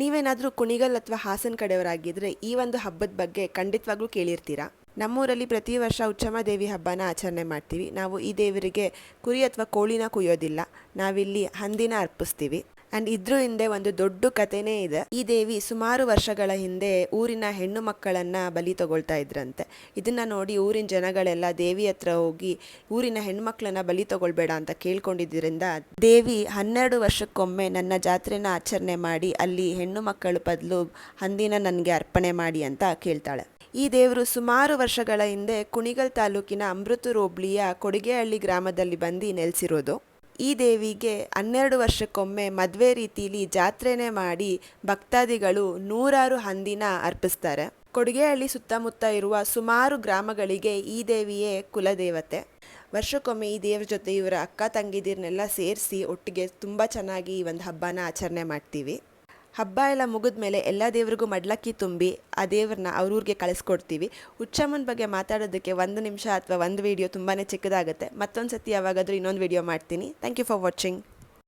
ನೀವೇನಾದರೂ ಕುಣಿಗಲ್ ಅಥವಾ ಹಾಸನ ಕಡೆಯವರಾಗಿದ್ದರೆ ಈ ಒಂದು ಹಬ್ಬದ ಬಗ್ಗೆ ಖಂಡಿತವಾಗ್ಲೂ ಕೇಳಿರ್ತೀರಾ. ನಮ್ಮೂರಲ್ಲಿ ಪ್ರತಿ ವರ್ಷ ಉಚ್ಚಮ್ಮ ದೇವಿ ಹಬ್ಬನ ಆಚರಣೆ ಮಾಡ್ತೀವಿ. ನಾವು ಈ ದೇವರಿಗೆ ಕುರಿ ಅಥವಾ ಕೋಳಿನ ಕುಯ್ಯೋದಿಲ್ಲ, ನಾವಿಲ್ಲಿ ಹಂದಿನ ಅರ್ಪಿಸ್ತೀವಿ. ಆ್ಯಂಡ್ ಇದ್ರ ಹಿಂದೆ ಒಂದು ದೊಡ್ಡ ಕಥೆನೇ ಇದೆ. ಈ ದೇವಿ ಸುಮಾರು ವರ್ಷಗಳ ಹಿಂದೆ ಊರಿನ ಹೆಣ್ಣು ಮಕ್ಕಳನ್ನ ಬಲಿ ತಗೊಳ್ತಾ ಇದ್ರಂತೆ. ಇದನ್ನ ನೋಡಿ ಊರಿನ ಜನಗಳೆಲ್ಲ ದೇವಿ ಹತ್ರ ಹೋಗಿ ಊರಿನ ಹೆಣ್ಮಕ್ಳನ್ನ ಬಲಿ ತಗೊಳ್ಬೇಡ ಅಂತ ಕೇಳ್ಕೊಂಡಿದ್ದರಿಂದ ದೇವಿ 12 ವರ್ಷಕ್ಕೊಮ್ಮೆ ನನ್ನ ಜಾತ್ರೆನ ಆಚರಣೆ ಮಾಡಿ ಅಲ್ಲಿ ಹೆಣ್ಣು ಮಕ್ಕಳ ಬದಲು ಹಂದಿನ ನನಗೆ ಅರ್ಪಣೆ ಮಾಡಿ ಅಂತ ಕೇಳ್ತಾಳೆ. ಈ ದೇವರು ಸುಮಾರು ವರ್ಷಗಳ ಹಿಂದೆ ಕುಣಿಗಲ್ ತಾಲೂಕಿನ ಅಮೃತೂರು ಹೋಬಳಿಯ ಕೊಡಿಗೆಹಳ್ಳಿ ಗ್ರಾಮದಲ್ಲಿ ಬಂದು ನೆಲೆಸಿರೋದು. ಈ ದೇವಿಗೆ 12 ವರ್ಷಕ್ಕೊಮ್ಮೆ ಮದುವೆ ರೀತಿಲಿ ಜಾತ್ರೆನೇ ಮಾಡಿ ಭಕ್ತಾದಿಗಳು 100 ಹಂದಿನ ಅರ್ಪಿಸ್ತಾರೆ. ಕೊಡಿಗೆಹಳ್ಳಿ ಸುತ್ತಮುತ್ತ ಇರುವ ಸುಮಾರು ಗ್ರಾಮಗಳಿಗೆ ಈ ದೇವಿಯೇ ಕುಲದೇವತೆ. ವರ್ಷಕ್ಕೊಮ್ಮೆ ಈ ದೇವ್ರ ಜೊತೆ ಇವರ ಅಕ್ಕ ತಂಗಿದಿರನ್ನೆಲ್ಲ ಸೇರಿಸಿ ಒಟ್ಟಿಗೆ ತುಂಬ ಚೆನ್ನಾಗಿ ಈ ಒಂದು ಹಬ್ಬನ ಆಚರಣೆ ಮಾಡ್ತೀವಿ. ಹಬ್ಬ ಎಲ್ಲ ಮುಗಿದ ಮೇಲೆ ಎಲ್ಲ ದೇವ್ರಿಗೂ ಮಡ್ಲಕ್ಕಿ ತುಂಬಿ ಆ ದೇವ್ರನ್ನ ಅವ್ರೂರಿಗೆ ಕಳಿಸ್ಕೊಡ್ತೀವಿ. ಉಚ್ಚಮ್ಮನ ಬಗ್ಗೆ ಮಾತಾಡೋದಕ್ಕೆ 1 ನಿಮಿಷ ಅಥವಾ 1 ವಿಡಿಯೋ ತುಂಬಾ ಚಿಕ್ಕದಾಗುತ್ತೆ. ಮತ್ತೊಂದು ಸತಿ ಯಾವಾಗಾದರೂ ಇನ್ನೊಂದು ವಿಡಿಯೋ ಮಾಡ್ತೀನಿ. Thank you for watching.